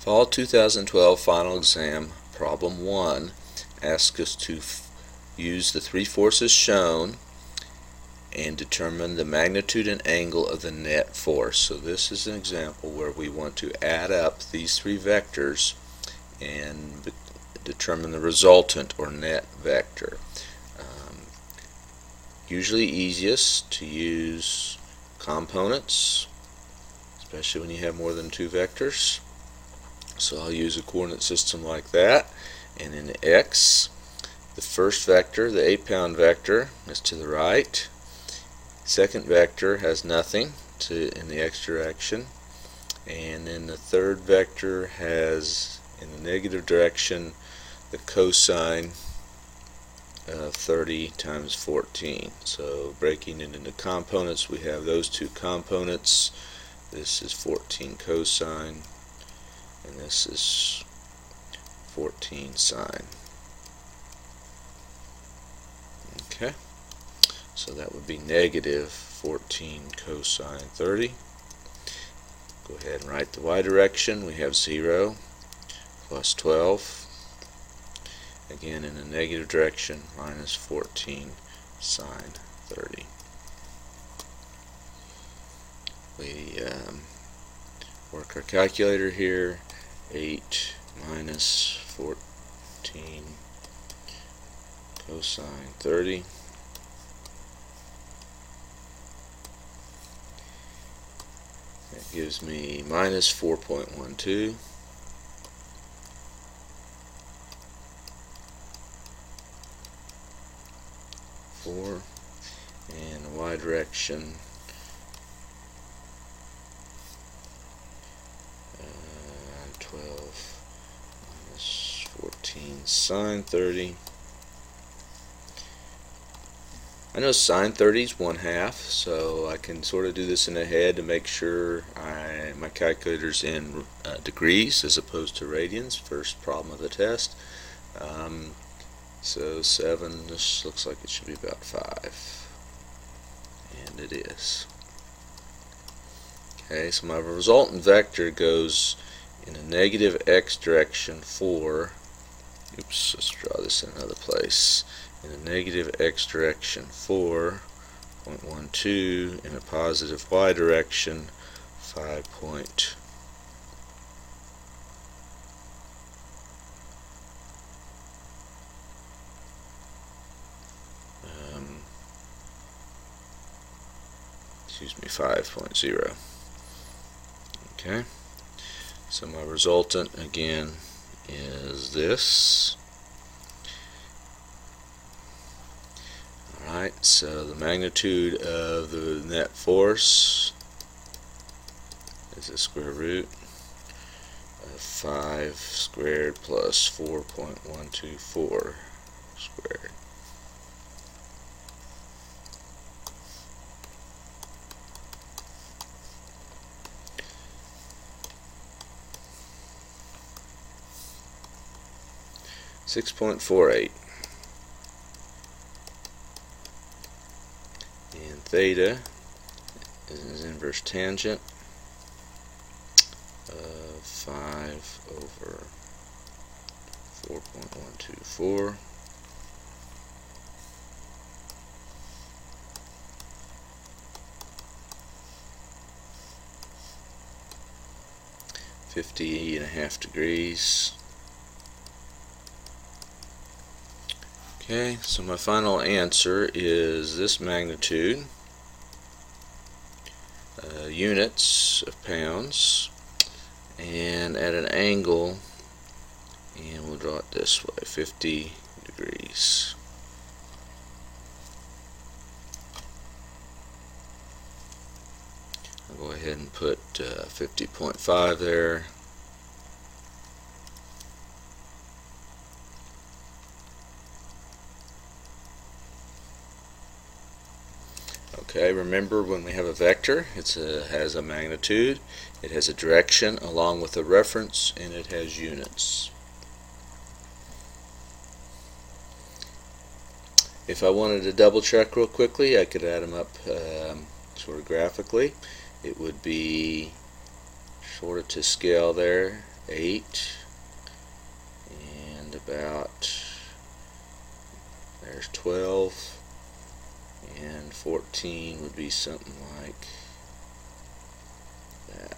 Fall 2012 Final Exam Problem 1 asks us to use the three forces shown and determine the magnitude and angle of the net force. So this is an example where we want to add up these three vectors and determine the resultant or net vector. Usually easiest to use components, especially when you have more than two vectors. So I'll use a coordinate system like that, and in X, the first vector, the 8-pound vector, is to the right. Second vector has nothing in the X direction, and then the third vector has, in the negative direction, the cosine of 30 times 14. So breaking it into components, we have those two components. This is 14 cosine, and this is 14 sine. Okay, so that would be negative 14 cosine 30. Go ahead and write the y direction. We have 0 plus 12. Again, in the negative direction, minus 14 sine 30. We work our calculator here. 8 minus 14 cosine 30. That gives me minus 4.12. And the y direction, 12 minus 14 sine 30. I know sine 30 is 1/2, so I can sort of do this in the head to make sure my calculator's in degrees as opposed to radians. First problem of the test. So 7, this looks like it should be about 5, and it is. Okay, so my resultant vector goes in a negative x direction for, let's draw this in another place, in a negative x direction 4.12, in a positive y direction 5.12. Excuse me, 5.0. Okay, so my resultant again is this. Alright, so the magnitude of the net force is the square root of 5 squared plus 4.124 squared. .48, and theta is an inverse tangent of 5 over 4.124. .50½ degrees. Okay, so my final answer is this magnitude, units of pounds, and at an angle, and we'll draw it this way, 50 degrees. I'll go ahead and put 50.5 there. Okay, remember when we have a vector, it has a magnitude, it has a direction along with a reference, and it has units. If I wanted to double check real quickly, I could add them up sort of graphically. It would be sort of to scale there, 8, and about, there's 12, and 14 would be something like that.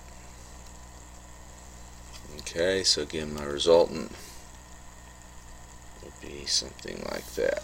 Okay, so again, my resultant would be something like that.